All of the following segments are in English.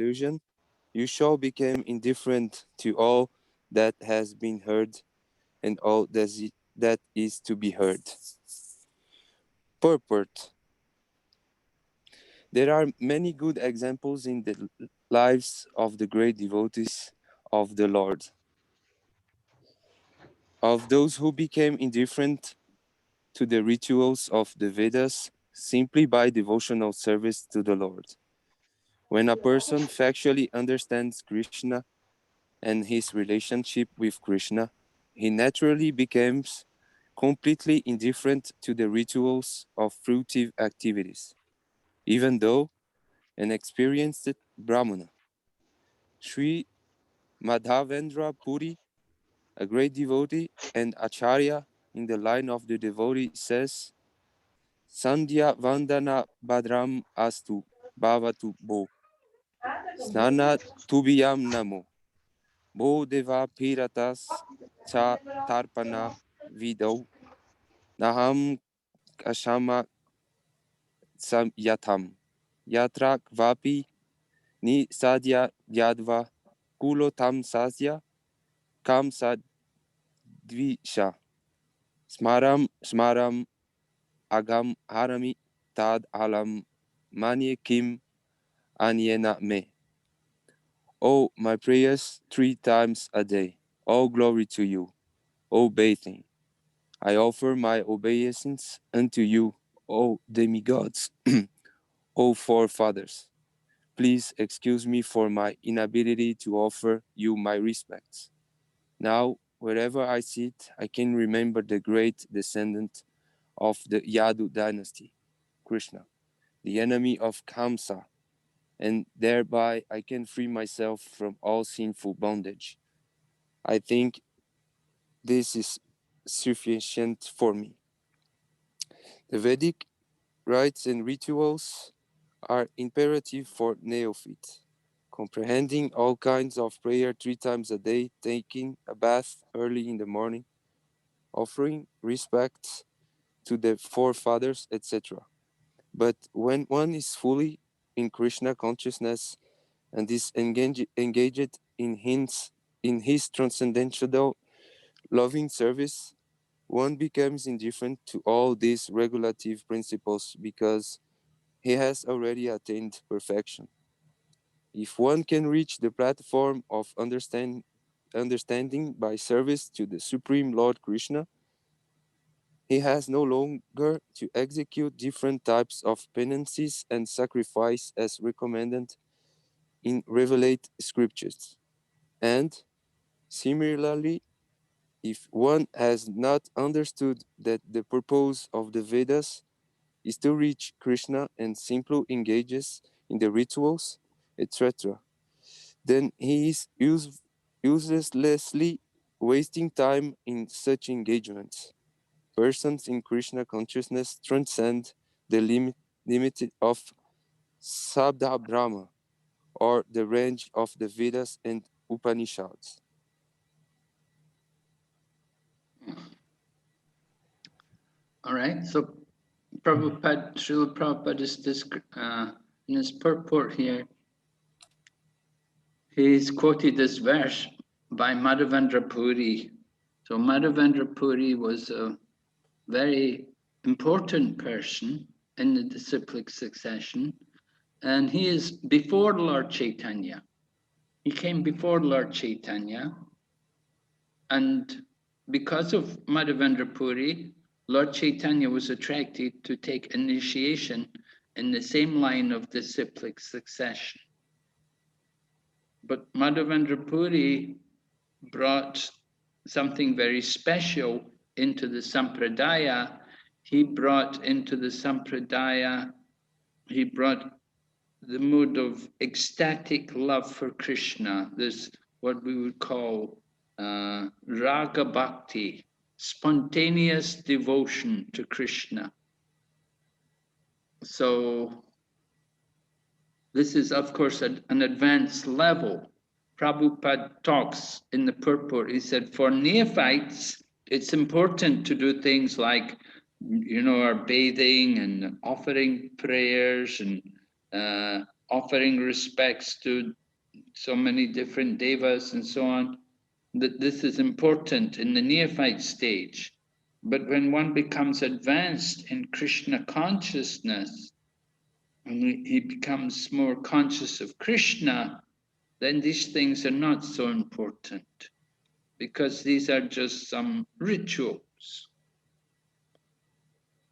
illusion, you shall become indifferent to all that has been heard and all that is to be heard. Purport. There are many good examples in the lives of the great devotees of the Lord, of those who became indifferent to the rituals of the Vedas simply by devotional service to the Lord. When a person factually understands Krishna and his relationship with Krishna, he naturally becomes completely indifferent to the rituals of fruitive activities, even though an experienced Brahmana. Sri Madhavendra Puri, a great devotee and acharya in the line of the devotee, says, Sandhya Vandana Badram Astu Bhavatu Bo Snana Tubiyam Namo Bo Deva Piratas Cha Tarpana Vidau Naham Kashama Samyatam Yatra Kvapi Ni Sadhya Yadva Kulo Tam Sasya Kam Sadvisha Smaram Smaram Agam Harami Tad Alam Manye Kim Anyena Me. Oh, my prayers 3 times a day. All glory to you, O bathing. I offer my obeisance unto you, O demigods, O forefathers. Please excuse me for my inability to offer you my respects. Now, wherever I sit, I can remember the great descendant of the Yadu dynasty, Krishna, the enemy of Kamsa, and thereby I can free myself from all sinful bondage. I think this is sufficient for me. The Vedic rites and rituals are imperative for neophytes, comprehending all kinds of prayer 3 times a day, taking a bath early in the morning, offering respects to the forefathers, etc. But when one is fully in Krishna consciousness and is engaged in his transcendental loving service, one becomes indifferent to all these regulative principles because he has already attained perfection. If one can reach the platform of understanding by service to the Supreme Lord Krishna, he has no longer to execute different types of penances and sacrifice as recommended in revelate scriptures. And similarly, if one has not understood that the purpose of the Vedas is to reach Krishna and simply engages in the rituals, etc., then he is uselessly wasting time in such engagements. Persons in Krishna consciousness transcend the limit of Sabda Brahma, or the range of the Vedas and Upanishads. All right, so Prabhupada, Srila Prabhupada is in his purport here, he's quoted this verse by Madhavendra Puri. So Madhavendra Puri was a very important person in the disciplic succession, and he is before Lord Chaitanya. He came before Lord Chaitanya, and because of Madhavendra Puri, Lord Chaitanya was attracted to take initiation in the same line of disciplic succession. But Madhavendra Puri brought something very special into the Sampradaya. He brought into the Sampradaya, he brought the mood of ecstatic love for Krishna. This what we would call Raga Bhakti, spontaneous devotion to Krishna. So this is, of course, an advanced level. Prabhupada talks in the purport. He said, for neophytes, it's important to do things like, our bathing and offering prayers and offering respects to so many different devas and so on, that this is important in the neophyte stage. But when one becomes advanced in Krishna consciousness, and he becomes more conscious of Krishna, then these things are not so important, because these are just some rituals.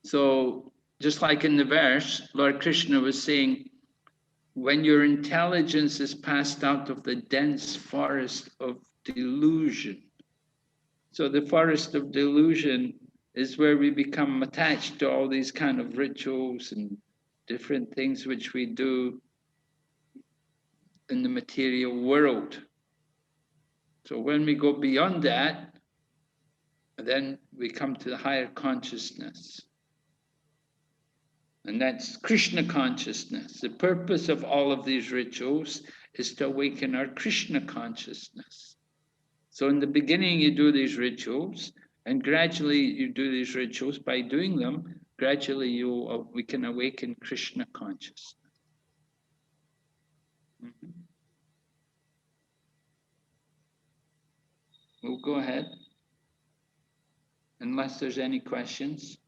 So just like in the verse, Lord Krishna was saying, when your intelligence is passed out of the dense forest of delusion. So the forest of delusion is where we become attached to all these kind of rituals and different things which we do in the material world. So when we go beyond that, then we come to the higher consciousness. And that's Krishna consciousness. The purpose of all of these rituals is to awaken our Krishna consciousness. So in the beginning, you do these rituals, and gradually you do these rituals. By doing them, gradually we can awaken Krishna consciousness. We'll go ahead, unless there's any questions.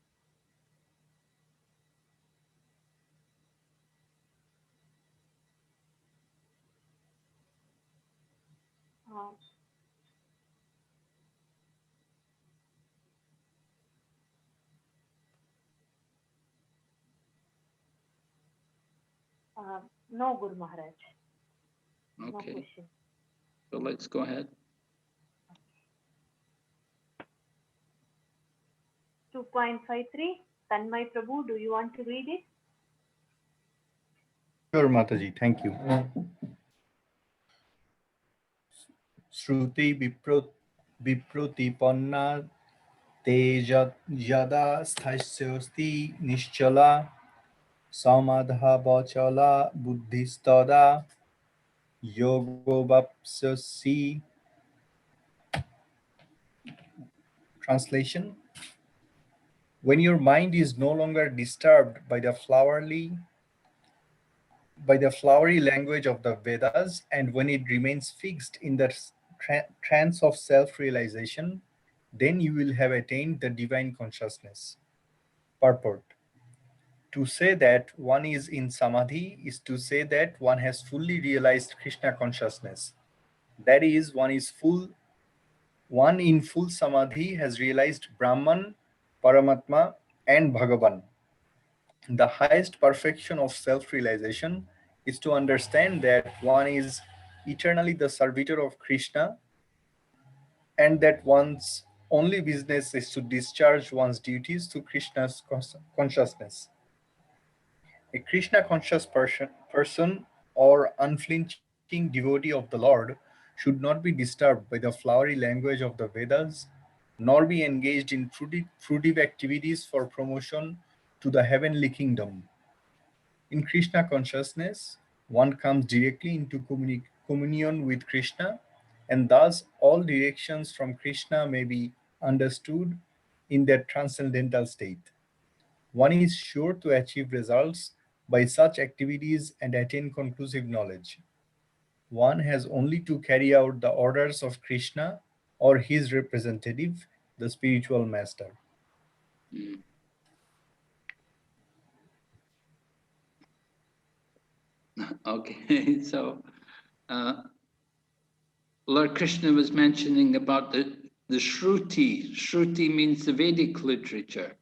No, Guru Maharaj. Okay. No question. So let's go ahead. 2.53, Tanmay Prabhu, do you want to read it? Sure, Mataji, thank you. Shruti viprutipanna te yada sthasyosti nischala samadha vachala buddhistada yogo vapsasi. Translation: when your mind is no longer disturbed by the flowery language of the Vedas, and when it remains fixed in the trance of self-realization, then you will have attained the divine consciousness. Purport: to say that one is in samadhi is to say that one has fully realized Krishna consciousness. That is, one in full samadhi has realized Brahman, Paramatma, and Bhagavan. The highest perfection of self-realization is to understand that one is eternally the servitor of Krishna, and that one's only business is to discharge one's duties to Krishna's consciousness. A Krishna conscious person or unflinching devotee of the Lord should not be disturbed by the flowery language of the Vedas, nor be engaged in fruitive activities for promotion to the heavenly kingdom. In Krishna consciousness, one comes directly into communion with Krishna, and thus all directions from Krishna may be understood in that transcendental state. One is sure to achieve results by such activities and attain conclusive knowledge. One has only to carry out the orders of Krishna or his representative, the spiritual master. Okay, so Lord Krishna was mentioning about the Shruti. Shruti means the Vedic literature,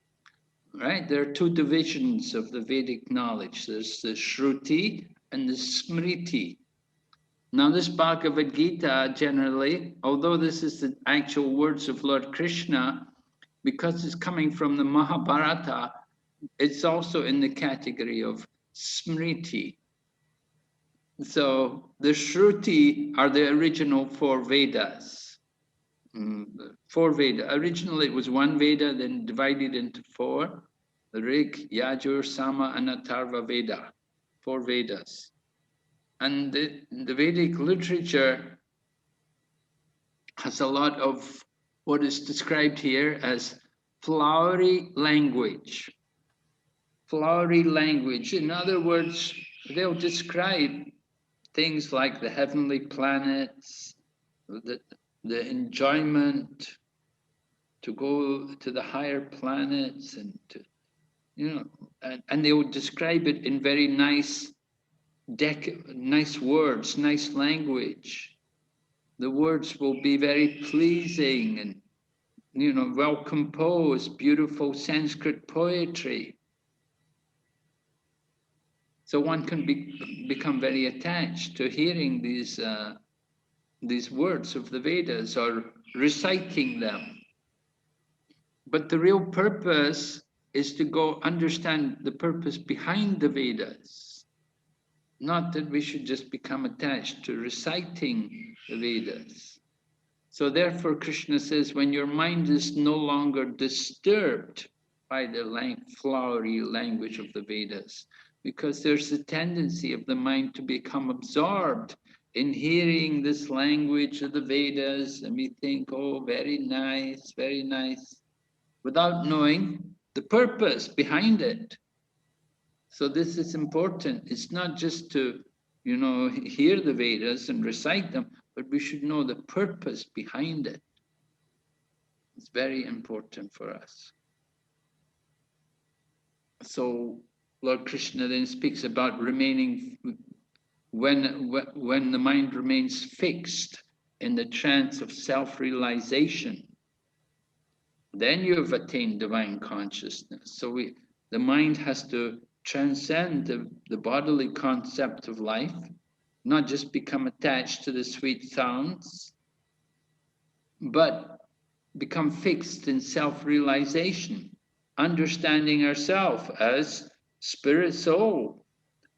right? There are two divisions of the Vedic knowledge. There's the Shruti and the Smriti. Now this Bhagavad Gita generally, although this is the actual words of Lord Krishna, because it's coming from the Mahabharata, it's also in the category of Smriti. So the Shruti are the original four Vedas. Four Veda. Originally it was one Veda, then divided into four. The Rig, Yajur, Sama, and Atharva Veda. Four Vedas. And the Vedic literature has a lot of what is described here as flowery language. Flowery language. In other words, they'll describe things like the heavenly planets, the enjoyment to go to the higher planets, and to, you know, and they will describe it in very nice nice words, nice language. The words will be very pleasing and, you know, well composed, beautiful Sanskrit poetry. So one can become very attached to hearing these words of the Vedas or reciting them. But the real purpose is to go understand the purpose behind the Vedas. Not that we should just become attached to reciting the Vedas. So therefore Krishna says, when your mind is no longer disturbed by the flowery language of the Vedas, because there's a tendency of the mind to become absorbed in hearing this language of the Vedas, and we think, oh, very nice, without knowing the purpose behind it. So this is important. It's not just to, you know, hear the Vedas and recite them, but we should know the purpose behind it. It's very important for us. So Lord Krishna then speaks about remaining, when the mind remains fixed in the trance of self-realization, then you have attained divine consciousness. So the mind has to transcend the bodily concept of life, not just become attached to the sweet sounds, but become fixed in self-realization, understanding ourselves as spirit soul.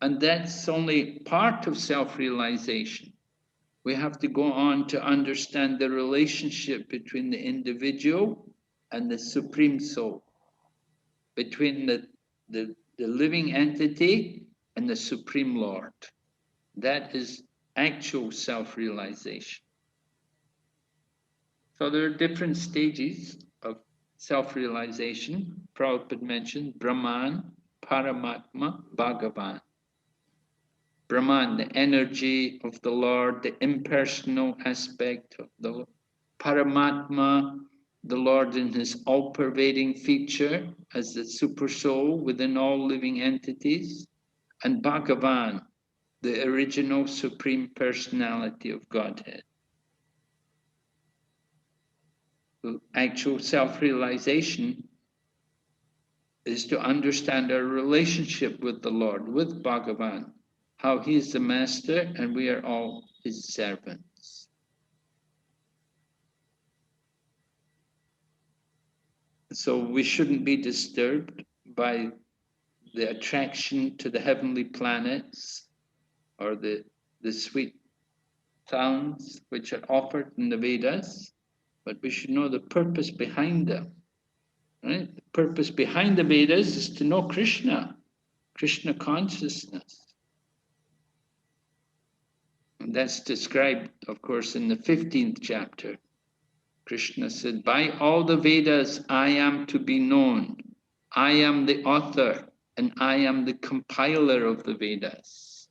And that's only part of self-realization. We have to go on to understand the relationship between the individual and the Supreme Soul, between the living entity and the Supreme Lord. That is actual self-realization. So there are different stages of self-realization. Prabhupada mentioned Brahman, Paramatma, Bhagavan. Brahman, the energy of the Lord, the impersonal aspect of the Lord. Paramatma, the Lord in his all-pervading feature as the super soul within all living entities. And Bhagavan, the original supreme personality of Godhead. Actual self-realization is to understand our relationship with the Lord, with Bhagavan, how he is the master and we are all his servants. So we shouldn't be disturbed by the attraction to the heavenly planets or the sweet sounds which are offered in the Vedas, but we should know the purpose behind them. Right? The purpose behind the Vedas is to know Krishna, Krishna consciousness. And that's described, of course, in the 15th chapter. Krishna said, by all the Vedas, I am to be known. I am the author and I am the compiler of the Vedas.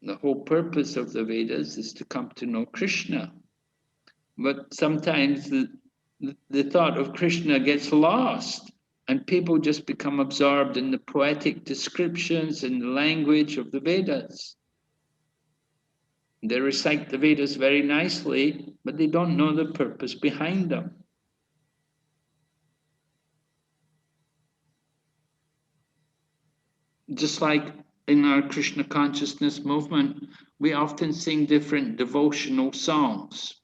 The whole purpose of the Vedas is to come to know Krishna. But sometimes the thought of Krishna gets lost and people just become absorbed in the poetic descriptions and the language of the Vedas. They recite the Vedas very nicely, but they don't know the purpose behind them. Just like in our Krishna consciousness movement, we often sing different devotional songs.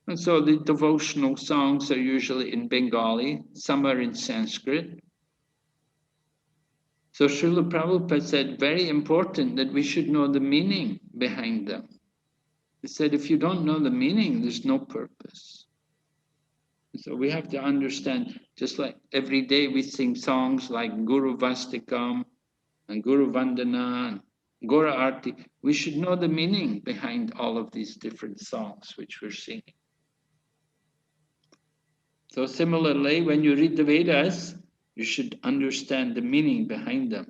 And so the devotional songs are usually in Bengali, some are in Sanskrit. So Srila Prabhupada said, very important that we should know the meaning behind them. He said, if you don't know the meaning, there's no purpose. So we have to understand, just like every day we sing songs like Guru Vastikam and Guru Vandana and Gora Arti, we should know the meaning behind all of these different songs which we're singing. So similarly, when you read the Vedas, you should understand the meaning behind them.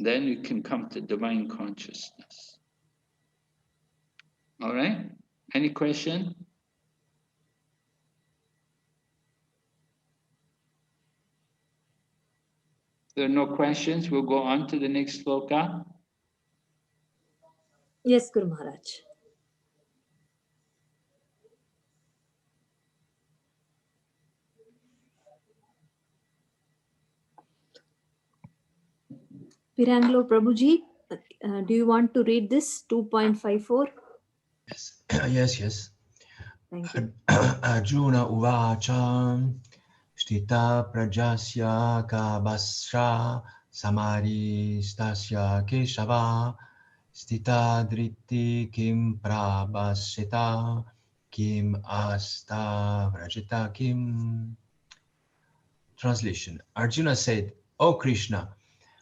Then you can come to divine consciousness. All right? Any question? If there are no questions, we'll go on to the next sloka. Yes, Guru Maharaj. Piranglo Prabhuji, do you want to read this 2.54? Yes, yes, yes. Thank you. Arjuna Uvacha Shtita Prajasya Kabasra Samadhi Stasya Keshava Stita Dritti Kim Prabhasita Kim Asta Vrajita Kim. Translation. Arjuna said, O Krishna,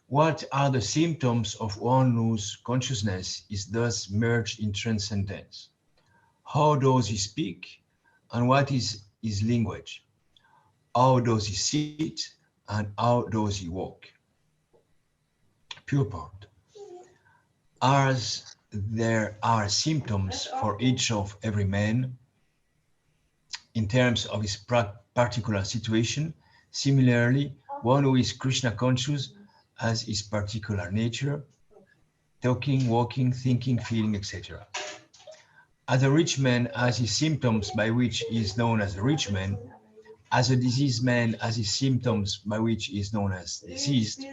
what are the symptoms of one whose consciousness is thus merged in transcendence? How does he speak? And what is his language? How does he sit? And how does he walk? Purport. As there are symptoms for each of every man in terms of his particular situation, similarly, one who is Krishna conscious has his particular nature, talking, walking, thinking, feeling, etc. As a rich man has his symptoms by which he is known as a rich man, as a diseased man has his symptoms by which he is known as diseased,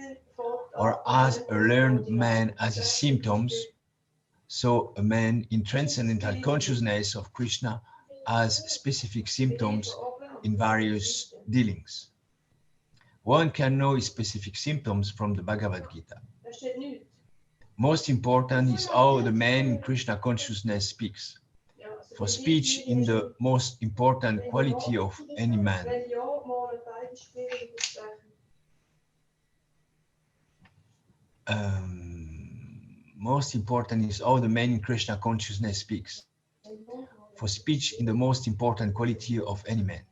or as a learned man has his symptoms, so a man in transcendental consciousness of Krishna has specific symptoms in various dealings. One can know his specific symptoms from the Bhagavad Gita. Most important is how the man in Krishna consciousness speaks. For speech is the most important quality of any man. Most important is how the man in Krishna consciousness speaks. For speech is the most important quality of any man.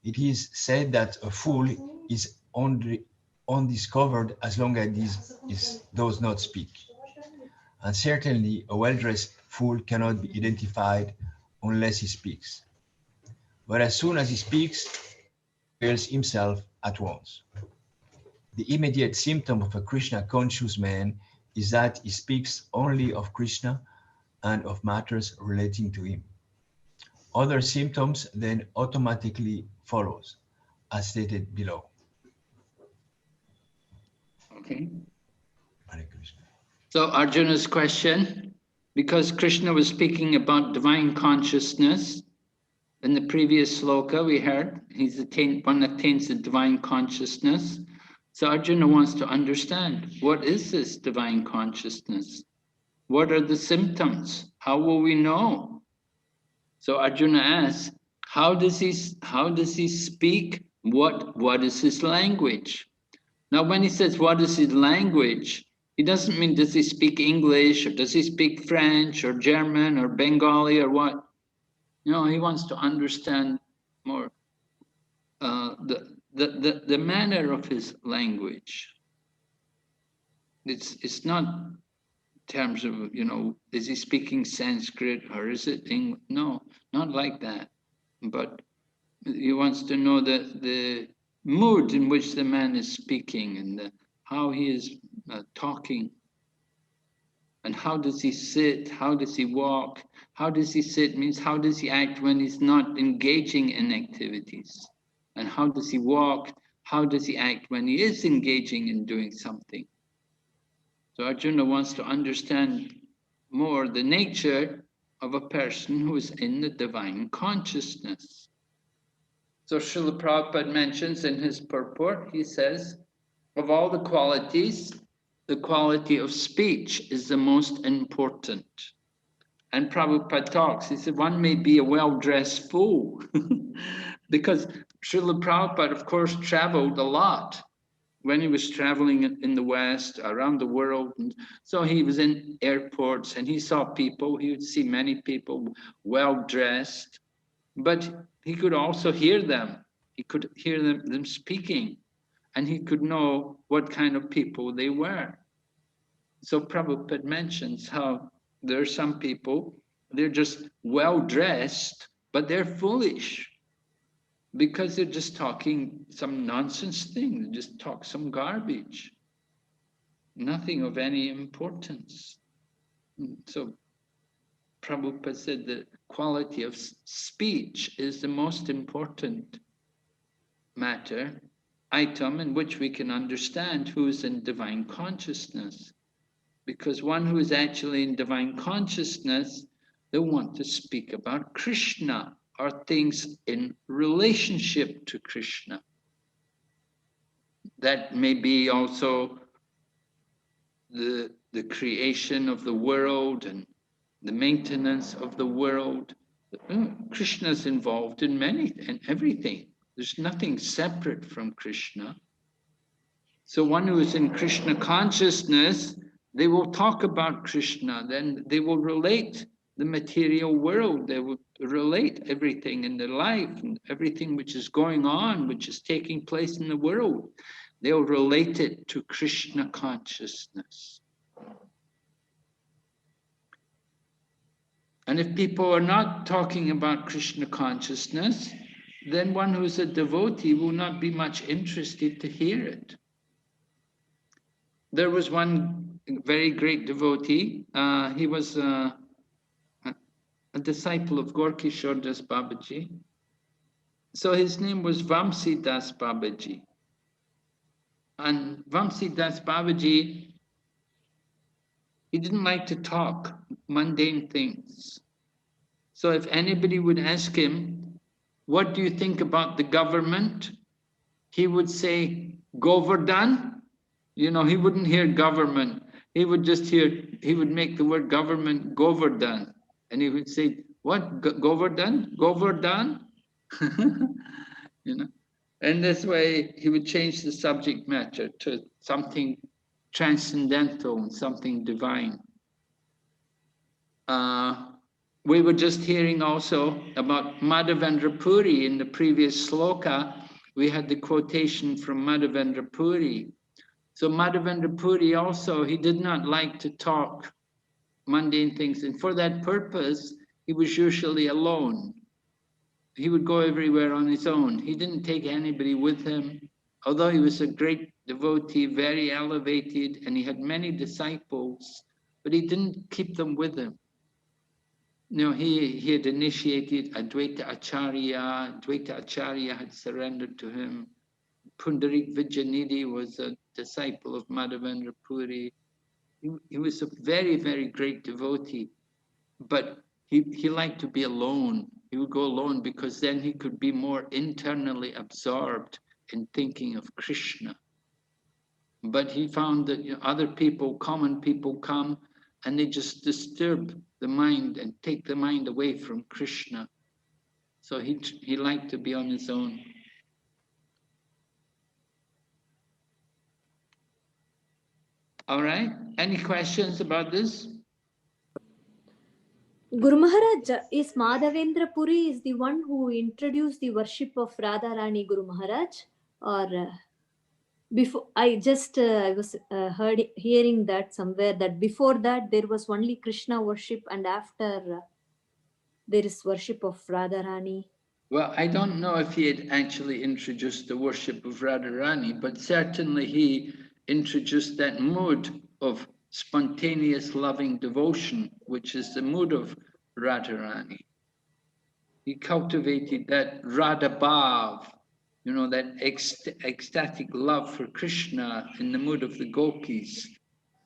It is said that a fool is undiscovered as long as he does not speak. And certainly a well-dressed fool cannot be identified unless he speaks. But as soon as he speaks, he reveals himself at once. The immediate symptom of a Krishna conscious man is that he speaks only of Krishna and of matters relating to him. Other symptoms then automatically follows, as stated below. Okay. Hare Krishna. So Arjuna's question, because Krishna was speaking about divine consciousness, in the previous sloka we heard, one attains the divine consciousness. So Arjuna wants to understand, what is this divine consciousness? What are the symptoms? How will we know? So Arjuna asks, how does he speak? What is his language? Now, when he says, what is his language? He doesn't mean, does he speak English, or does he speak French, or German, or Bengali, or what? No, he wants to understand more the manner of his language. It's not in terms of, is he speaking Sanskrit, or is it English? No, not like that. But he wants to know the mood in which the man is speaking, and how he is talking, and how does he sit, how does he walk. How does he sit means how does he act when he's not engaging in activities, and how does he walk, how does he act when he is engaging in doing something. So Arjuna wants to understand more the nature of a person who is in the divine consciousness. So Srila Prabhupada mentions in his purport, he says, of all the qualities, the quality of speech is the most important. And Prabhupada talks, he said, one may be a well-dressed fool, because Srila Prabhupada, of course, traveled a lot when he was traveling in the West, around the world. And so he was in airports and he saw people, he would see many people well-dressed, but he could also hear them. He could hear them speaking, and he could know what kind of people they were. So Prabhupada mentions how there are some people, they're just well dressed, but they're foolish because they're just talking some nonsense thing. They just talk some garbage, nothing of any importance. So Prabhupada said the quality of speech is the most important matter, item in which we can understand who is in divine consciousness. Because one who is actually in divine consciousness, they want to speak about Krishna or things in relationship to Krishna. That may be also the creation of the world and the maintenance of the world. Krishna is involved in everything. There's nothing separate from Krishna. So one who is in Krishna consciousness, they will talk about Krishna, then they will relate the material world, they will relate everything in their life, and everything which is going on, which is taking place in the world. They'll relate it to Krishna consciousness. And if people are not talking about Krishna consciousness, then one who is a devotee will not be much interested to hear it. There was one very great devotee. He was a disciple of Gorkishore Das Babaji. So his name was Vamsi Das Babaji. And Vamsi Das Babaji, he didn't like to talk mundane things. So if anybody would ask him, what do you think about the government? He would say, Govardhan. You know, he wouldn't hear government. He would just hear, he would make the word government Govardhan. And he would say, what, Govardhan? Govardhan? You know, and this way he would change the subject matter to something transcendental and something divine. We were just hearing also about Madhavendra Puri in the previous sloka. We had the quotation from Madhavendra Puri. So Madhavendra Puri also, he did not like to talk mundane things. And for that purpose, he was usually alone. He would go everywhere on his own. He didn't take anybody with him. Although he was a great devotee, very elevated, and he had many disciples, but he didn't keep them with him. You know, he had initiated Advaita Acharya. Advaita Acharya had surrendered to him. Pundarik Vijayanidhi was a disciple of Madhavendra Puri. He was a very, very great devotee, but he liked to be alone. He would go alone because then he could be more internally absorbed in thinking of Krishna. But he found that, you know, other people, common people come and they just disturb the mind and take the mind away from Krishna. So he liked to be on his own. All right, any questions about this? Guru Maharaj, is Madhavendra Puri is the one who introduced the worship of Radharani, Guru Maharaj? Or before, I was hearing that somewhere that before that there was only Krishna worship and after there is worship of Radharani. Well, I don't know if he had actually introduced the worship of Radharani, but certainly he introduced that mood of spontaneous loving devotion, which is the mood of Radharani. He cultivated that Radha Bhav, you know, that ecstatic love for Krishna in the mood of the gopis,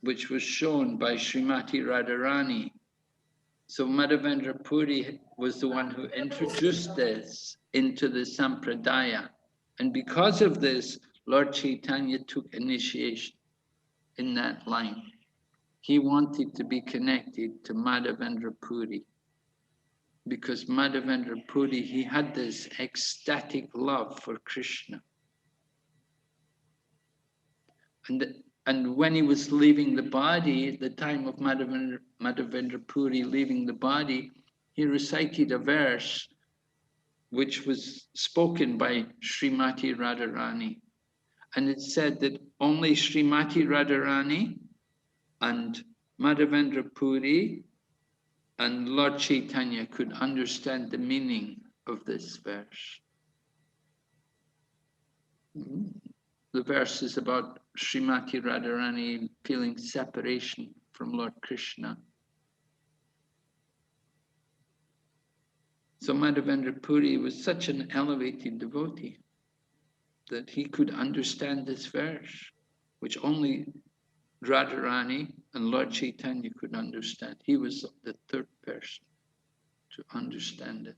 which was shown by Srimati Radharani. So Madhavendra Puri was the one who introduced this into the Sampradaya. And because of this, Lord Chaitanya took initiation in that line. He wanted to be connected to Madhavendra Puri. Because Madhavendra Puri, he had this ecstatic love for Krishna. And when he was leaving the body, at the time of Madhavendra Puri leaving the body, he recited a verse which was spoken by Srimati Radharani. And it said that only Srimati Radharani And Madhavendra Puri and Lord Chaitanya could understand the meaning of this verse. The verse is about Srimati Radharani feeling separation from Lord Krishna. So Madhavendra Puri was such an elevated devotee that he could understand this verse, which only Radharani and Lord Chaitanya could understand. He was the third person to understand it.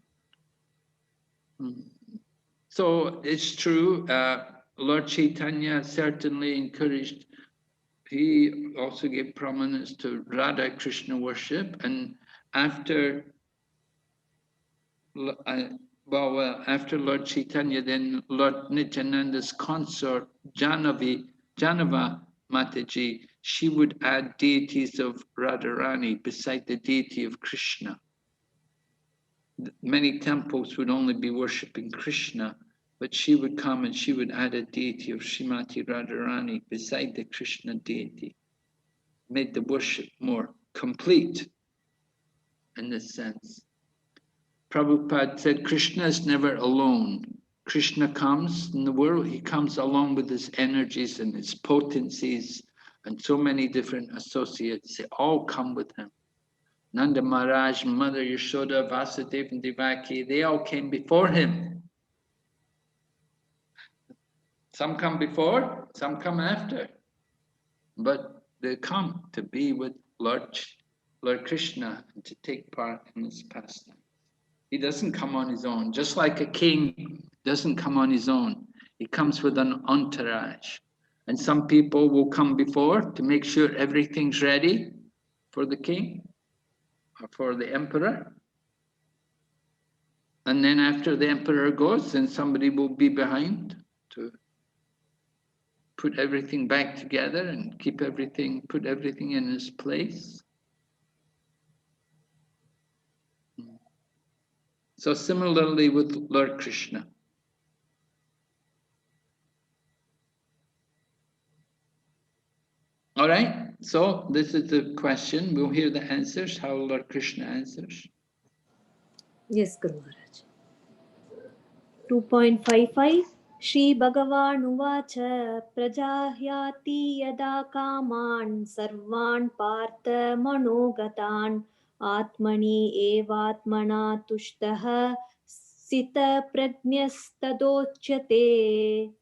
So it's true, Lord Chaitanya certainly encouraged, he also gave prominence to Radha Krishna worship, and after after Lord Chaitanya, then Lord Nityananda's consort, Janava Mataji, she would add deities of Radharani beside the deity of Krishna. Many temples would only be worshipping Krishna, but she would come and she would add a deity of Srimati Radharani beside the Krishna deity, made the worship more complete in this sense. Prabhupada said Krishna is never alone. Krishna comes in the world, he comes along with his energies and his potencies and so many different associates. They all come with him. Nanda Maharaj, Mother Yashoda, Vasudeva and Devaki, they all came before him. Some come before, some come after. But they come to be with Lord Krishna and to take part in his pastime. He doesn't come on his own, just like a king doesn't come on his own. He comes with an entourage. And some people will come before to make sure everything's ready for the king or for the emperor. And then after the emperor goes, then somebody will be behind to put everything back together and keep everything, put everything in its place. So similarly with Lord Krishna. All right, so this is the question. We'll hear the answers, how Lord Krishna answers. Yes, Guru Maharaj. 2.55 Shri Bhagavan Prajahyati yada kaman sarvan partha manogatan atmani evatmana tushtah sita prajnastadochyate.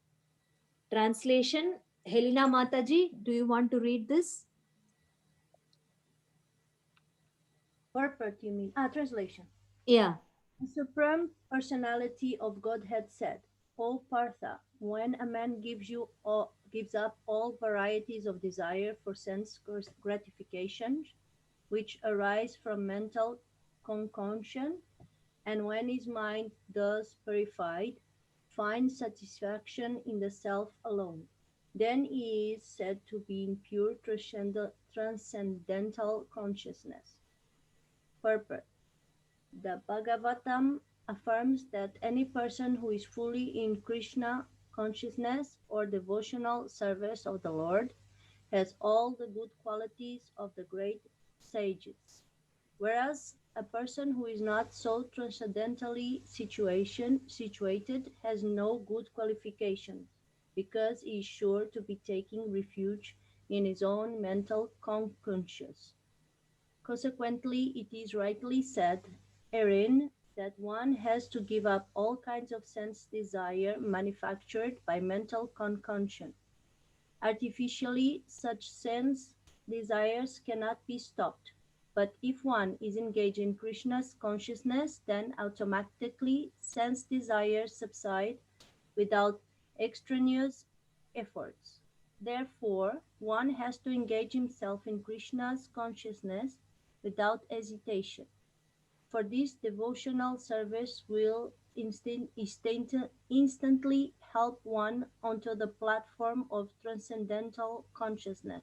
Translation, Helena Mataji, do you want to read this? Purport, you mean? Translation. Yeah. The Supreme Personality of Godhead said, O Partha, when a man gives up all varieties of desire for sense gratification, which arise from mental concoction, and when his mind thus purified, finds satisfaction in the self alone, then he is said to be in pure transcendental consciousness. Purport. The Bhagavatam affirms that any person who is fully in Krishna consciousness or devotional service of the Lord has all the good qualities of the great sages, whereas a person who is not so transcendentally situated has no good qualifications, because he is sure to be taking refuge in his own mental conscience. Consequently, it is rightly said herein that one has to give up all kinds of sense desire manufactured by mental concoction. Artificially, such sense desires cannot be stopped, but if one is engaged in Krishna's consciousness, then automatically sense desires subside without extraneous efforts. Therefore, one has to engage himself in Krishna's consciousness without hesitation. For this, devotional service will instantly help one onto the platform of transcendental consciousness.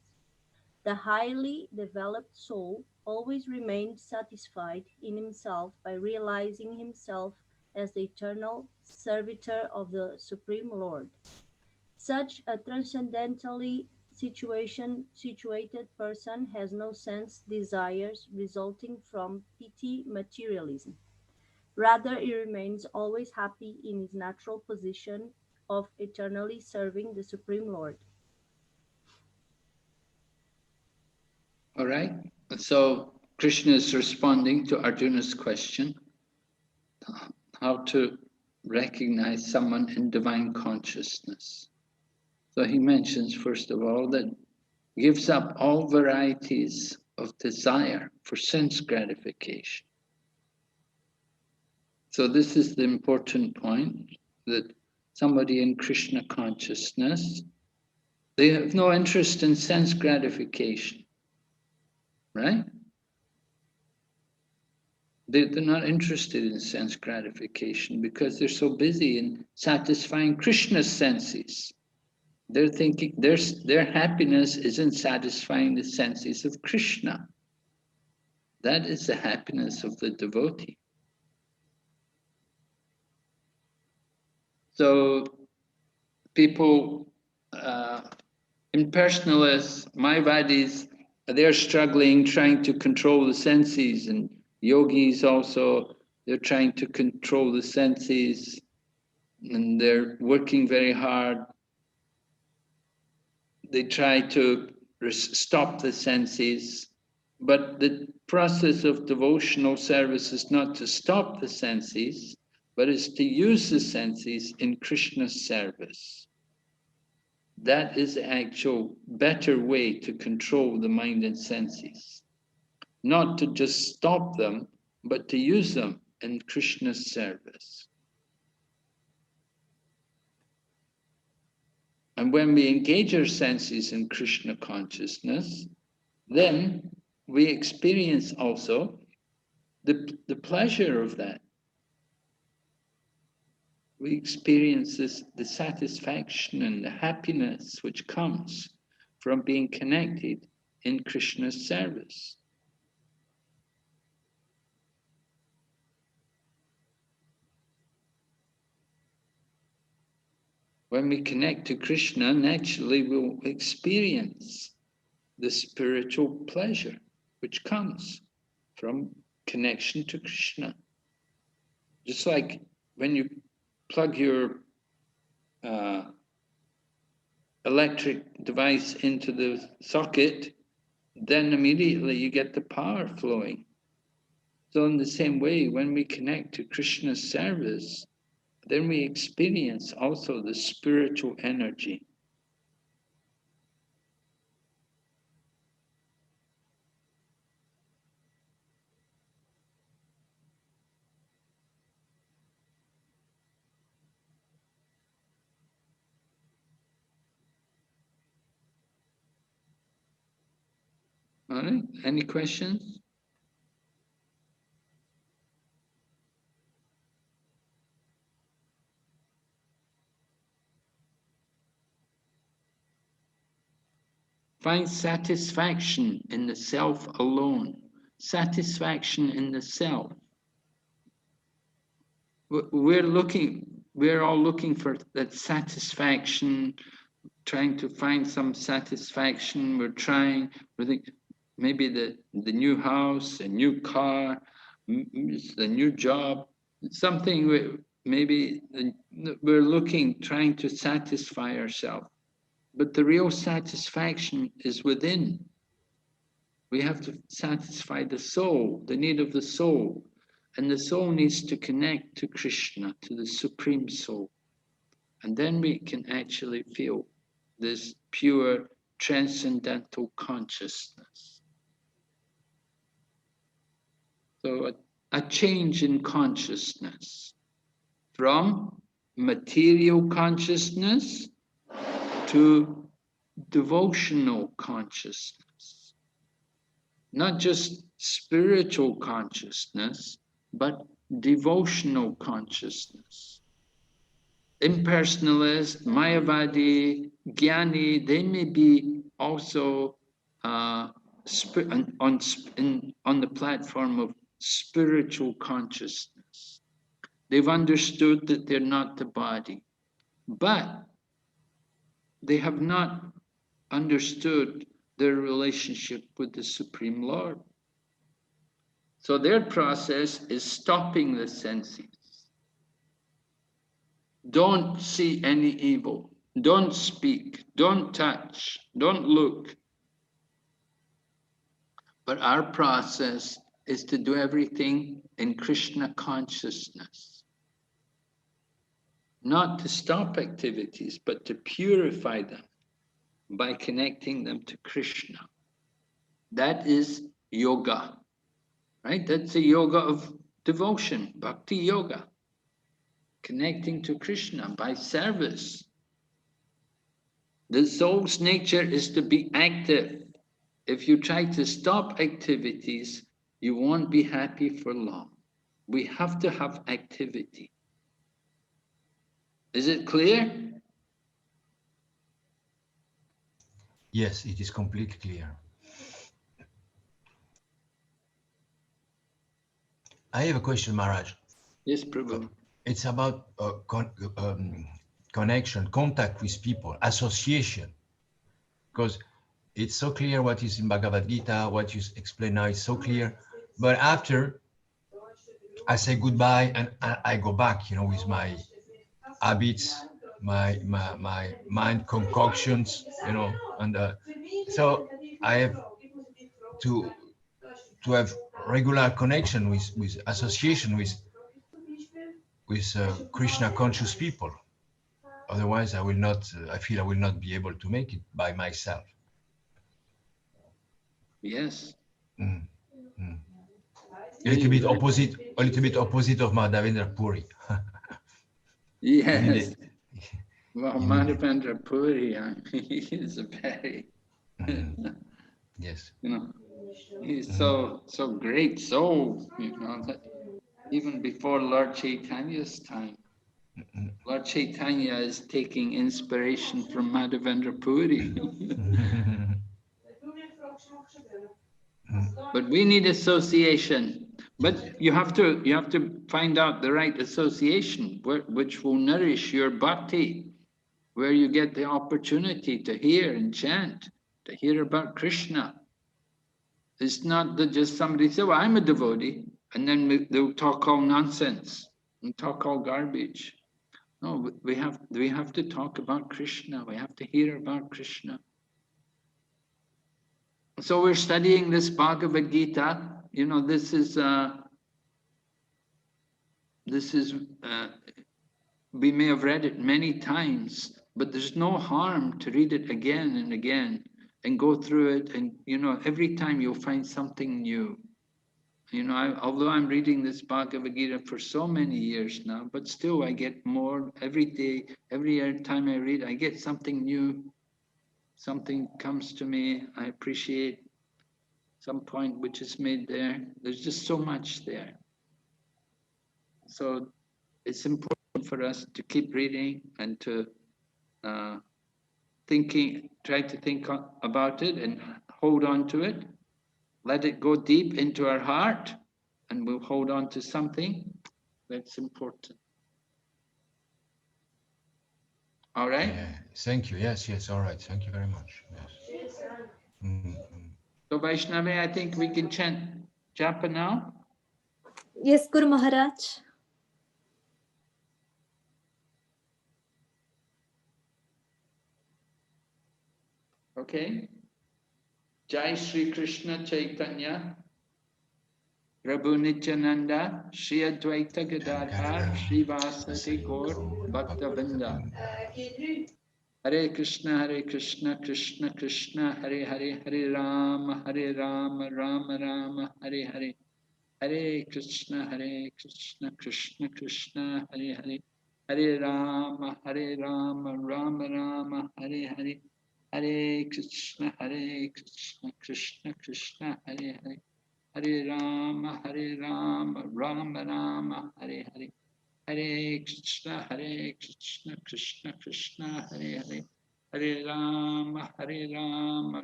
The highly developed soul always remains satisfied in himself by realizing himself as the eternal servitor of the Supreme Lord. Such a transcendentally situated person has no sense desires resulting from petty materialism. Rather, he remains always happy in his natural position of eternally serving the Supreme Lord. All right. So Krishna is responding to Arjuna's question, how to recognize someone in divine consciousness. So he mentions, first of all, that gives up all varieties of desire for sense gratification. So this is the important point, that somebody in Krishna consciousness, they have no interest in sense gratification, right? They're not interested in sense gratification because they're so busy in satisfying Krishna's senses. They're thinking their happiness is in satisfying the senses of Krishna. That is the happiness of the devotee. So people, impersonalists, Mayavadis, they're struggling, trying to control the senses, and yogis also, they're trying to control the senses, and they're working very hard. They try to stop the senses, but the process of devotional service is not to stop the senses, but is to use the senses in Krishna's service. That is the actual better way to control the mind and senses. Not to just stop them, but to use them in Krishna's service. And when we engage our senses in Krishna consciousness, then we experience also the pleasure of that. We experience the satisfaction and the happiness which comes from being connected in Krishna's service. When we connect to Krishna, naturally we'll experience the spiritual pleasure which comes from connection to Krishna. Just like when you plug your electric device into the socket, then immediately you get the power flowing. So in the same way, when we connect to Krishna's service, then we experience also the spiritual energy. All right, any questions? Find satisfaction in the self alone. Satisfaction in the self. We're all looking for that satisfaction, trying to find some satisfaction. We're thinking maybe the new house, a new car, the new job, something maybe we're trying to satisfy ourselves. But the real satisfaction is within. We have to satisfy the soul, the need of the soul. And the soul needs to connect to Krishna, to the Supreme Soul. And then we can actually feel this pure transcendental consciousness. So a change in consciousness from material consciousness to devotional consciousness. Not just spiritual consciousness, but devotional consciousness. Impersonalist, Mayavadi, Jnani, they may be also on the platform of spiritual consciousness. They've understood that they're not the body, but they have not understood their relationship with the Supreme Lord. So their process is stopping the senses. Don't see any evil. Don't speak. Don't touch. Don't look. But our process is to do everything in Krishna consciousness. Not to stop activities, but to purify them by connecting them to Krishna. That is yoga, right? That's the yoga of devotion, bhakti yoga. Connecting to Krishna by service. The soul's nature is to be active. If you try to stop activities, you won't be happy for long. We have to have activity. Is it clear? Yes, it is completely clear. I have a question, Maharaj. Yes, Prabhu. It's about connection, contact with people, association. Because it's so clear what is in Bhagavad Gita, what you explain now is so clear. But after I say goodbye and I go back, with my habits, my mind concoctions, and so I have to have regular connection with association with Krishna conscious people. Otherwise, I feel I will not be able to make it by myself. Yes. Mm. Mm. A little bit opposite of Madhavendra Puri. Yes. Well, Madhavendra Puri, he is a very, yes. He's so great soul, that even before Lord Chaitanya's time, Lord Chaitanya is taking inspiration from Madhavendra Puri. But we need association. But you have to find out the right association, which will nourish your bhakti, where you get the opportunity to hear and chant, to hear about Krishna. It's not that just somebody say, well, I'm a devotee, and then they'll talk all nonsense and talk all garbage. No, we have to talk about Krishna. We have to hear about Krishna. So we're studying this Bhagavad Gita. This is we may have read it many times, but there's no harm to read it again and again and go through it. And, every time you'll find something new. Although I'm reading this Bhagavad Gita for so many years now, but still I get more every day, every time I read, I get something new. Something comes to me, I appreciate some point which is made there. There's just so much there. So it's important for us to keep reading and to try to think about it and hold on to it. Let it go deep into our heart, and we'll hold on to something that's important. All right? Yeah, thank you. Yes. All right. Thank you very much. Yes. So Vaishnavi, I think we can chant Japa now. Yes, Guru Maharaj. Okay. Jai Shri Krishna Chaitanya, Prabhu Nityananda, Shri Advaita Gadadhar, Shri Vasati Gaur Bhaktavinda. Hare Krishna, Krishna Krishna, Hare Hare, Hare Rama, Rama Rama, Hare Hare. Hare Krishna, Krishna Krishna, Hare Hare. Hare Rama, Rama Rama, Hare Hare. Hare Krishna, Krishna Krishna, Hare Hare. Hare Rama, Rama Rama, Hare Hare. Hare Krishna, Krishna Krishna, Hare Hare. Hare Rama,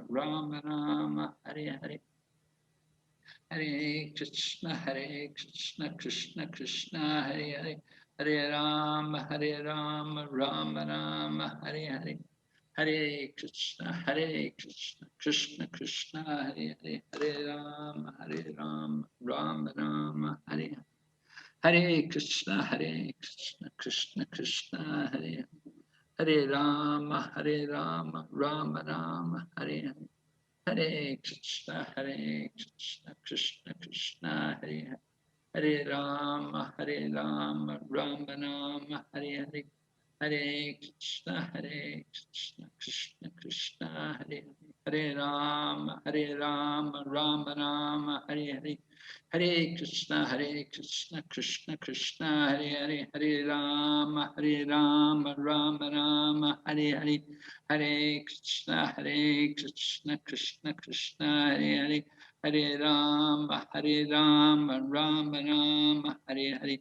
Rama Rama, Hare Hare. Hare Krishna, Krishna Krishna, Hare Hare. Hare Rama, Rama Rama, Hare Hare. Hare Krishna, Krishna Krishna, Hare Hare, Hare Rama, Rama Rama, Hare Hare. Hare Krishna, Krishna Krishna, Hare Hare Rama, Rama Rama, Hare Hare. Hare Krishna, Krishna Krishna, Hare Hare. Hare Rama, Rama Rama, Hare Hare. Hare Krishna, Krishna Krishna, Hare Hare. Hare Rama, Rama Rama, Hare Hare. Hare Krishna, Krishna Krishna, Hare Hare. Hare Rama, Rama Rama, Hare Hare. Hare Krishna, Krishna Krishna, Hare Hare. Hare Rama, Rama Rama, Hare Hare.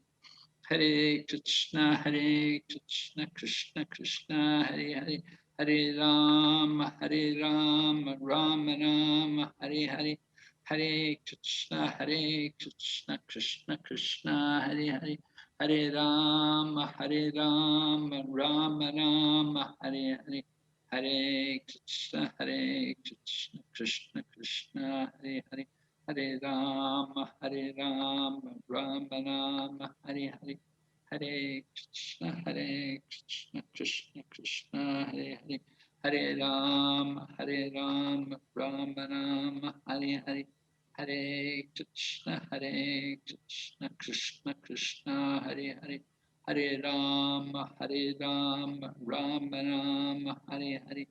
Hare Krishna, Krishna Krishna, Hare Hare. Hare Rama, Rama Rama, Hare Hare. Hare Krishna, Krishna Krishna, Hare Hare. Hare Rama, Rama Rama, Hare Hare. Hare Krishna, Krishna Krishna, Hare Hare. Hare Rama, Rama Rama, Hare Hare. Hare Krishna, Krishna Krishna, Hare Hare. Hare Rama, Rama Rama, Hare Hare. Hare Krishna, Krishna Krishna, Hare Hare. Hare Rama, Rama Rama, Hare Hare. Hare Krishna, Krishna Krishna, Hare Hare. Hare Rama, Rama Rama, Hare Hare.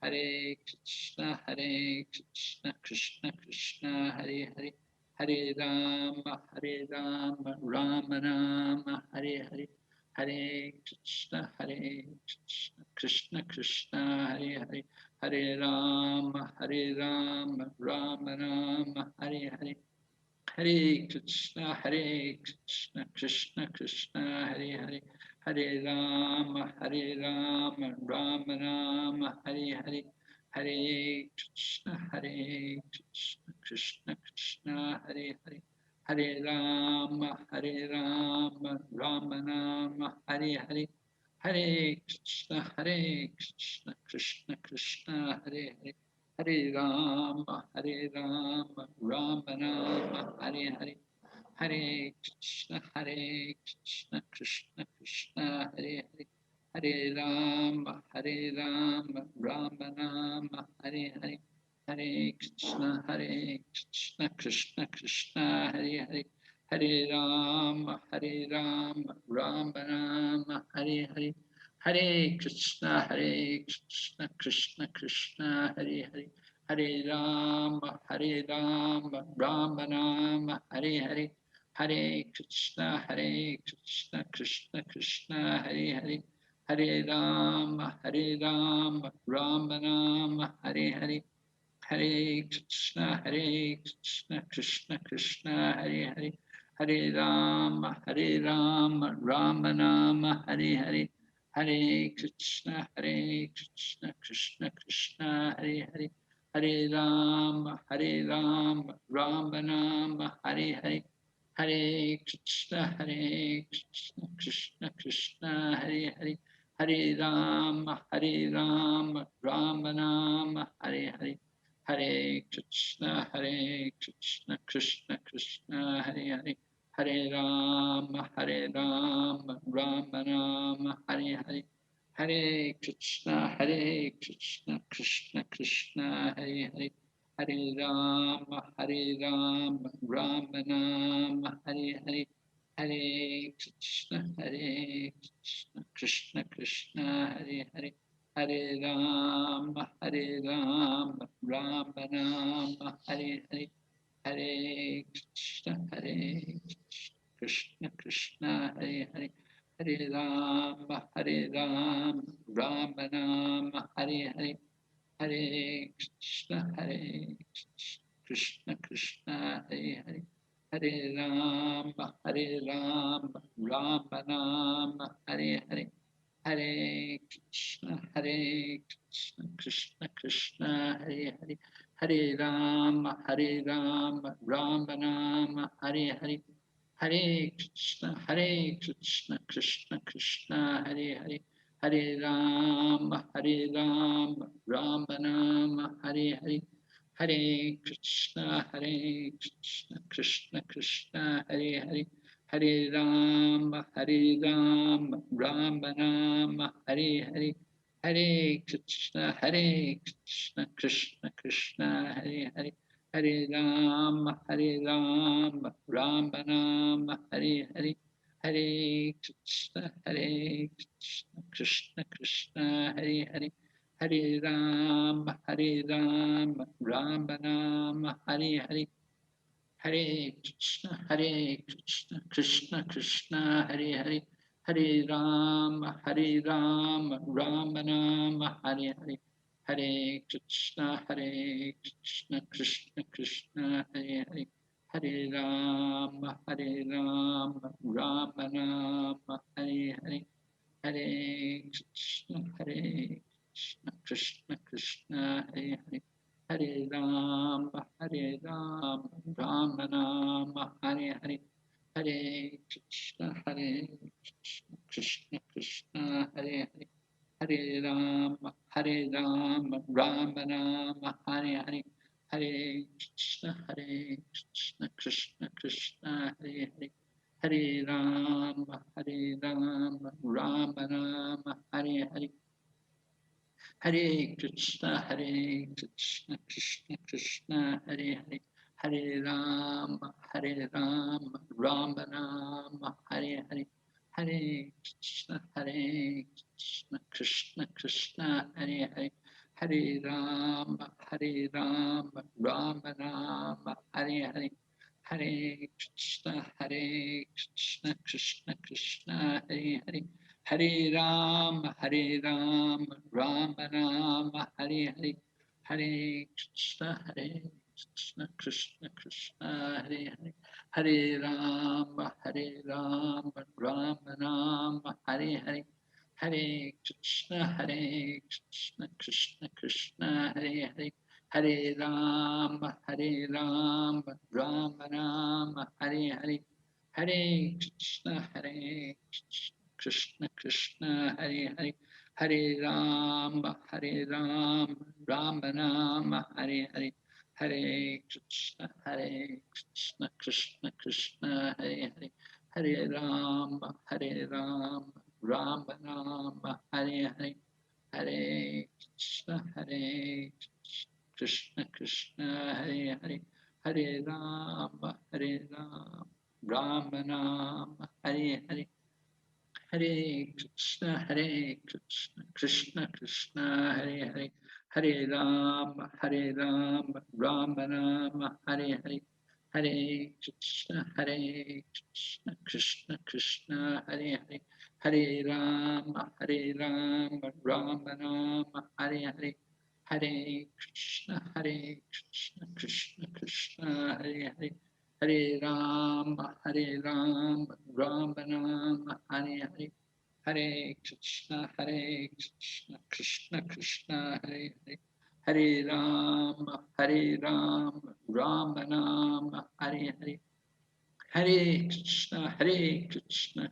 Hare Krishna, Krishna Krishna, Hare Hare. Hare Rama, Rama Rama, Hare Hare. Hare Krishna, Krishna Krishna, Hare Hare. Hare Rama, Rama Rama, Hare Hare. Hare Krishna, Krishna Krishna, Hare Hare. Hare Rama, Rama Rama, Hare Hare. Hare Krishna, Krishna Krishna, Hare Hare. Hare Rama, Rama Rama, Hare Hare. Hare Krishna, Krishna Krishna, Hare Hare. Hare Rama, Rama Rama, Hare Hare. Hare Krishna, Krishna Krishna, Hare Hare. Hare Rama, Rama Rama, Hare Hare. Hare Krishna, Krishna Krishna, Hare Hare. Hare Rama, Rama Rama, Hare Hare. Hare Krishna, Krishna Krishna, Hare Hare. Hare Rama, Rama Rama, Hare Hare. Hare Krishna, Krishna Krishna, Hare Hare. Hare Rama, Rama Rama, Hare Hare. Hare Krishna, Krishna Krishna, Hare Hare. Hare Rama, Rama Rama, Hare Hare. Hare Krishna, Krishna Krishna, Hare Hare. Hare Rama, Rama Rama, Hare Hare. Hare Krishna, Krishna Krishna, Hare Hare. Hare Rama, Rama Rama, Hare Hare. Hare Krishna, Krishna Krishna, Hare Hare. Hare Rama, Rama Rama, Hare Hare. Hare Krishna, Krishna Krishna, Hare Hare. Hare Rama, Rama Rama, Hare Hare. Hare Krishna, Krishna Krishna, Hare Hare. Hare Rama, Rama Rama, Hare Hare. Hare Krishna, Krishna Krishna, Hare Hare. Hare Rama, Rama Rama, Hare Hare. Hare Krishna, Krishna Krishna, Hare Hare. Hare Rama, Rama Rama, Hare Hare. Hare Krishna, Krishna Krishna, Hare Hare. Hare Rama, Rama Rama, Hare Hare. Hare Krishna, Krishna Krishna, Hare Hare. Hare Rama, Rama Rama, Hare Hare. Hare Krishna, Krishna Krishna, Hare Hare. Hare Rama, Rama Rama, Hare Hare. Hare Krishna, Krishna Krishna, Hare Hare. Hare Rama, Rama Rama, Hare Hare. Hare Krishna, Krishna Krishna, Hare Hare. Hare Rama, Rama Rama, Hare Hare. Hare Krishna, Krishna Krishna, Hare Hare. Hare Rama, Rama Rama, Hare Hare. Hare Krishna, Krishna Krishna, Hare Hare. Hare Rama, Rama Rama, Hare Hare. Hare Krishna, Krishna Krishna, Hare Hare. Hare Rama, Rama Rama, Hare Hare. Hare Krishna, Krishna Krishna, Hare Hare. Hare Rama, Rama Rama, Hare Hare. Hare Krishna, Krishna Krishna, Hare Hare. Hare Rama, Rama Rama, Hare Hare. Hare Krishna, Krishna Krishna, Hare Hare. Hare Rama, Rama Rama, Hare Hare. Hare Krishna, Krishna Krishna, Hare Hare. Hare Rama, Rama Rama, Hare Hare. Hare Krishna, Krishna Krishna, Hare Hare. Hare Rama, Rama Rama, Hare Hare. Hare Krishna, Krishna Krishna, Hare Hare. Hare Rama, Rama Rama, Hare Hare. Hare Krishna, Krishna Krishna, Hare Hare. Hare Rama, Rama Rama, Hare Hare. Hare Krishna, Krishna Krishna, Hare Hare. Hare Rama, Rama Rama, Hare Hare. Hare Krishna, Krishna Krishna, Hare Hare. Hare Rama, Rama Rama, Hare Hare. Hare Krishna, Krishna Krishna, Hare Hare. Hare Rama, Rama Rama, Hare Hare. Hare Krishna, Krishna Krishna, Hare Hare. Hare Rama, Rama Rama, Hare Hare. Hare Krishna, Krishna Krishna, Hare Hare. Hare Rama, Rama Rama, Hare Hare. Hare Krishna, Krishna Krishna, Hare Hare. Hare Rama, Rama Rama, Hare Hare. Hare Krishna,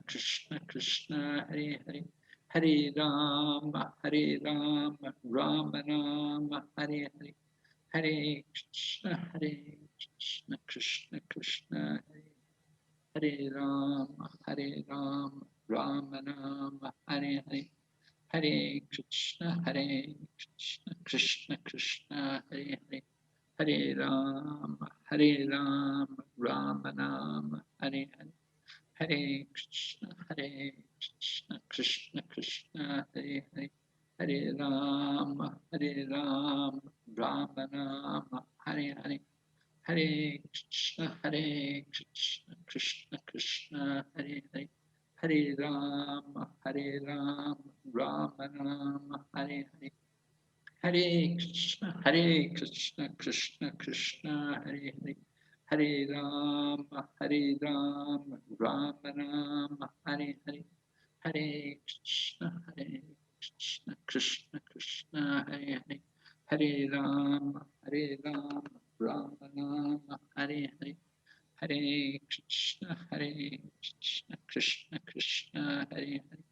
Krishna Krishna, Hare Hare. Hare Rama, Rama Rama, Hare Hare. Hare Krishna, Krishna Krishna, Hare Rama, Rama Rama, Hare Hare. Hare Krishna, Krishna Krishna, Hare Hare. Hare Rama, Rama Rama, Hare Hare. Hare Krishna, Krishna Krishna, Hare Hare. Hare Rama, Rama Rama, Hare Hare. Hare Krishna, Krishna Krishna, Hare Hare. Hare Rama, Rama Rama, Hare Hare. Hare Krishna, Krishna Krishna, Hare Hare. Hare Rama, Rama Rama, Hare Hare. Hare Krishna, Krishna Krishna, Hare Hare. Hare Rama, Rama Rama, Hare Hare. Hare Krishna, Krishna Krishna, Hare Hare.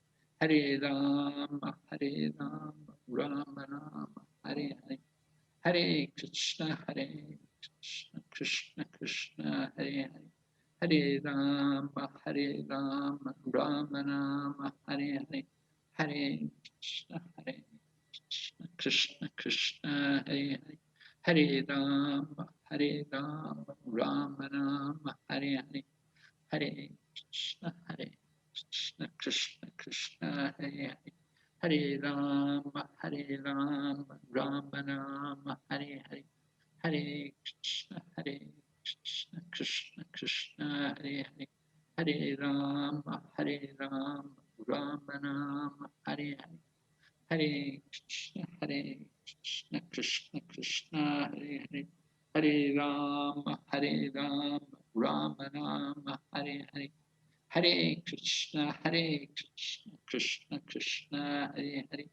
Hare Rama, Rama Rama, Hare Hare. Hare Krishna, Krishna Krishna, Hare Hare. Hare Rama, Rama Rama, Hare Hare. Hare Krishna, Krishna Krishna, Hare Hare. Hare Rama, Rama Rama, Hare Hare. Hare Krishna, Krishna Krishna, Hare Hare. Hare Rama, Rama Rama, Hare Hare. Hare Krishna, Krishna Krishna, Hare Hare. Hare Rama, Rama Rama, Hare Hare. Hare Krishna, Krishna Krishna, Hare Hare. Hare Rama, Rama Rama, Hare Hare. Hare Krishna, Krishna Krishna, Hare Hare.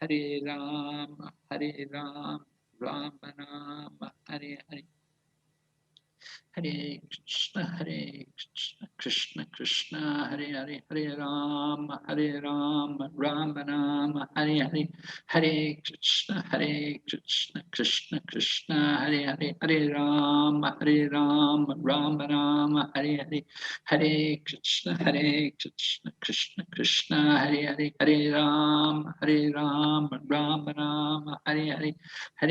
Hare Rama, Rama Rama, Hare Hare. Hare Krishna, Krishna Krishna, Hare Hare. Hare Rama, Rama Rama, Hare Hare. Hare Krishna, Krishna Krishna, Hare Hare. Hare Rama, Rama Rama, Hare Hare. Hare Krishna, Krishna Krishna, Hare Hare. Hare Rama, Rama Rama, Hare Hare.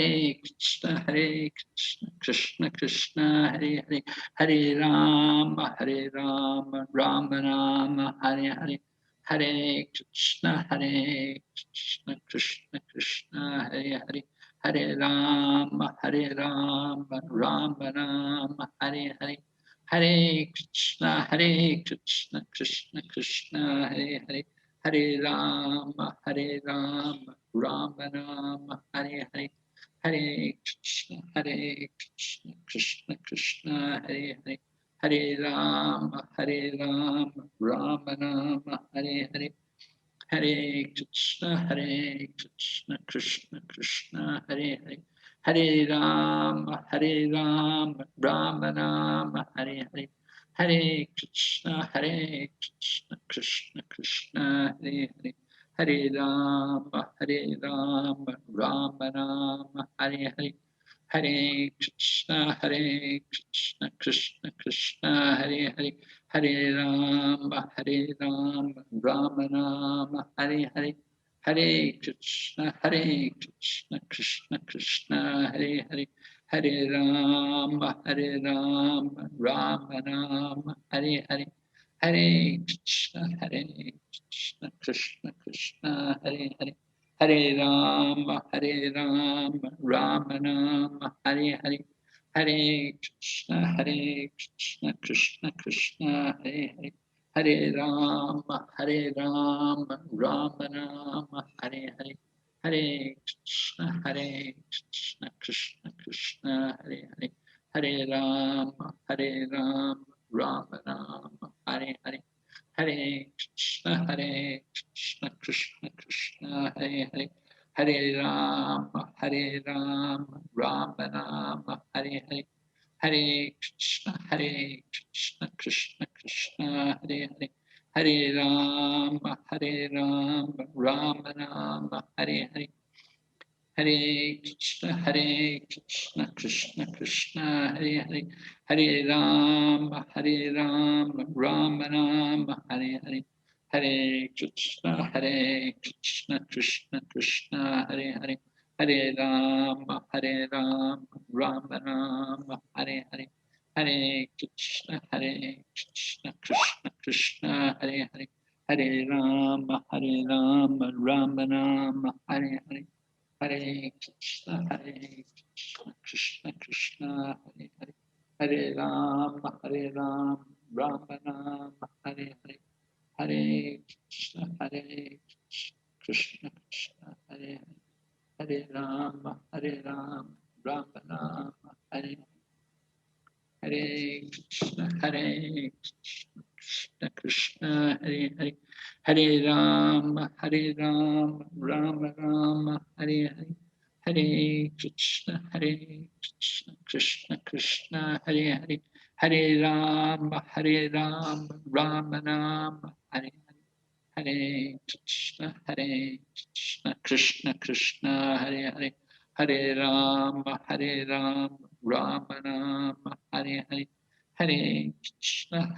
Hare Krishna, Krishna Krishna, Hare Hare. Hare Rama, Rama Rama, Hare Hare. Hare Krishna, Krishna Krishna, Hare Hare. Hare Rama, Rama Rama, Hare Hare. Hare Krishna, Krishna Krishna, Hare Hare. Hare Rama, Rama Rama, Hare Hare. Hare Krishna, Krishna Krishna, Hare Hare. Hare Rama, Rama Rama, Hare Hare. Hare Krishna, Krishna Krishna, Hare Hare. Hare Rama, Rama Rama, Hare Hare. Hare Krishna, Krishna Krishna, Hare Hare. Hare Rama, Rama Rama, Hare Hare. Hare Krishna, Krishna Krishna, Hare Hare. Hare Rama, Rama Rama, Hare Hare. Hare Krishna, Krishna Krishna, Hare Hare. Hare Rama, Rama Rama, Hare Hare. Hare Krishna, Krishna Krishna, Hare Hare. Hare Rama, Rama Rama, Hare Hare. Hare Krishna, Krishna Krishna, Hare Hare. Hare Rama, Rama Rama, Hare Hare. Hare Krishna, Krishna Krishna, Hare Hare. Hare Rama, Rama Rama, Hare Hare. Hare Krishna, Krishna Krishna, Hare Hare. Hare Rama, Rama Rama, Hare Hare. Hare Krishna, Krishna Krishna, Hare Hare. Hare Rama, Rama Rama, Hare Hare. Hare Krishna, Krishna Krishna, Hare Hare. Hare Rama, Rama Rama, Hare Hare. Hare Krishna, Krishna Krishna, Hare Hare. Hare Rama, Rama Rama, Hare Hare. Hare Krishna, Krishna Krishna, Hare Hare. Hare Rama, Rama Rama, Hare Hare. Hare Krishna, Krishna Krishna, Hare Hare. Hare Rama, Rama Rama, Hare Hare. Hare Krishna, Krishna Krishna, Hare Hare. Hare Rama, Rama Rama, Hare Hare. Hare Krishna, Krishna Krishna, Hare Hare. Hare Rama, Rama Rama, Hare Hare. Hare Krishna, Krishna Krishna, Hare Hare. Hare Rama, Rama Rama, Hare Hare. Hare Krishna, Krishna Krishna, Hare Hare, Hare Rama, Rama Rama, Hare Hare, Hare Krishna,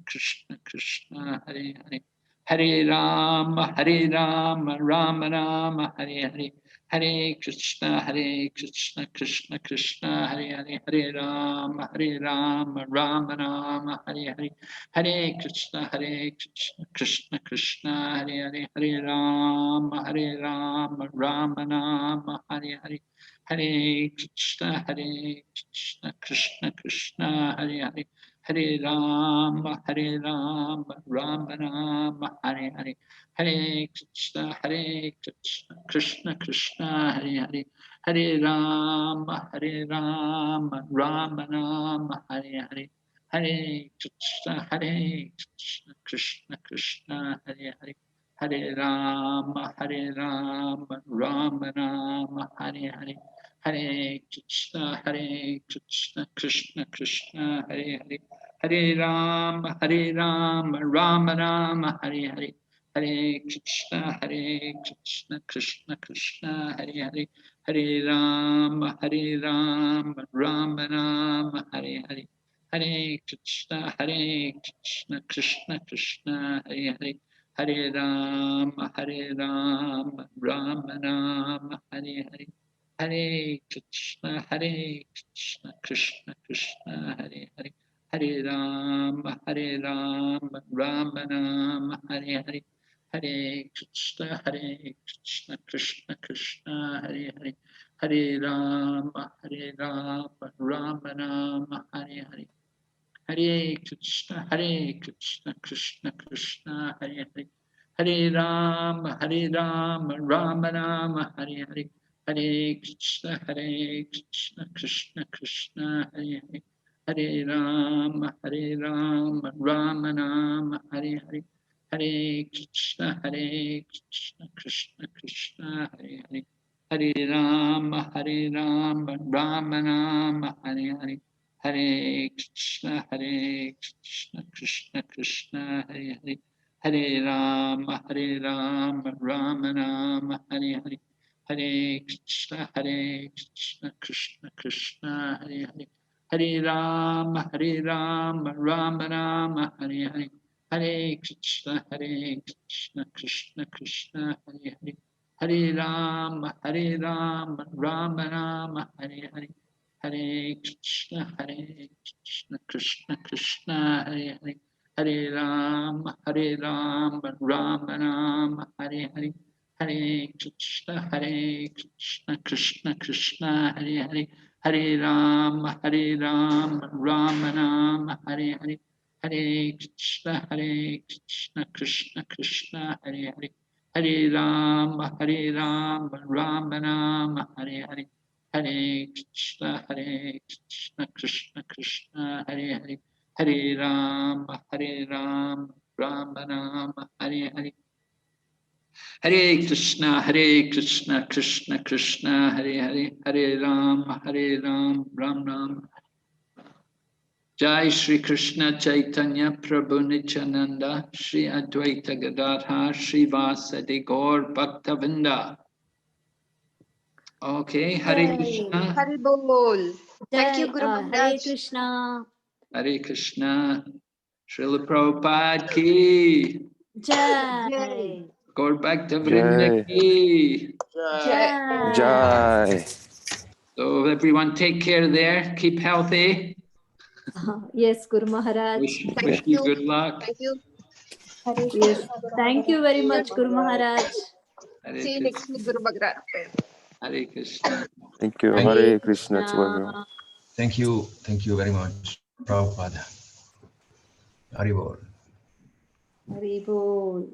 Krishna Krishna, Hare Hare, Hare Rama, Rama Rama, Hare Hare, Hare Krishna, Krishna Krishna, Hare Hare, Hare Rama, Rama Rama, Hare Hare, Hare Krishna, Krishna Krishna, Hare Hare, Hare Rama, Rama Rama, Hare Hare, Hare Krishna, Krishna Krishna, Hare Hare, Hare Rama, Rama Rama, Hare Hare, Hare Krishna, Krishna Krishna, Hare Hare, Hare Rama, Rama Rama, Hare Hare, Hare Krishna, Krishna Krishna, Hare Hare, Hare Rama, Rama Rama, Hare Hare, Hare Krishna, Krishna Krishna, Hare Hare, Hare Rama, Rama Rama, Hare Hare, Hare Krishna, Krishna Krishna, Hare Hare, Hare Rama, Rama Rama, Hare Hare, Hare Krishna, Krishna Krishna, Hare Hare, Hare Rama, Rama Rama, Hare Hare, Hare Krishna, Krishna Krishna, Hare Hare, Hare Rama, Rama Rama, Hare Hare, Hare Krishna, Krishna Krishna, Hare Hare, Hare Rama, Rama Rama, Hare Hare, Hare Krishna, Krishna Krishna, Hare Hare, Hare Rama, Rama Rama, Hare Hare, Hare Krishna, Krishna Krishna, Hare Hare, Hare Rama, Rama Rama, Hare Hare, Hare Krishna, Krishna Krishna, Hare Hare, Hare Rama, Rama Rama, Hare Hare, Hare Krishna, Krishna Krishna, Hare Hare, Hare Rama, Rama Rama, Hare Hare, Hare Krishna, Krishna Krishna, Hare Hare, Hare Rama, Rama Rama, Hare Hare, Hare Krishna, Krishna Krishna, Hare Hare, Hare Rama, Rama Rama, Hare Hare, Hare Krishna, Krishna Krishna, Hare Hare, Hare Rama, Rama Rama, Hare Hare, Hare Krishna, Krishna Krishna, Hare Hare, Hare Rama, Rama Rama, Hare Hare, Hare Krishna, Krishna Krishna, Hare Hare, Hare Rama, Rama Rama, Hare Hare, Hare Krishna, Krishna Krishna, Hare Hare, Hare Rama, Rama Rama, Hare Hare, Hare Krishna, Krishna Krishna, Hare Hare, Hare Rama, Ram Ram. Jai Shri Krishna Chaitanya Prabhu Nityananda, Shri Advaita Gadadhar, Shri Vasadi Gaur Bhaktavinda. Okay, Hare Krishna. Hari Bol. Thank you, Guru Hare Maharaj. Krishna. Hare Krishna. Srila Prabhupada ki. Jai. Gaur Bhaktavinda ki. Jai. Jai. So everyone take care there. Keep healthy. Yes, Guru Maharaj. Wish you good luck. Thank you. Yes. Thank you very much, Guru Maharaj. Hare See you Krishna. next week, Guru Maharaj. Hare Krishna. Thank you. Hare Hare Krishna to everyone. Krishna. Thank you very much, Prabhupada. Haribol. Hari Bol.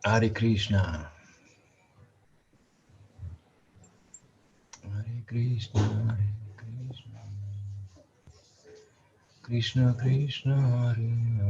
Hare Krishna. Hare Krishna. Hare Krishna. Krishna Krishna Hare Hare.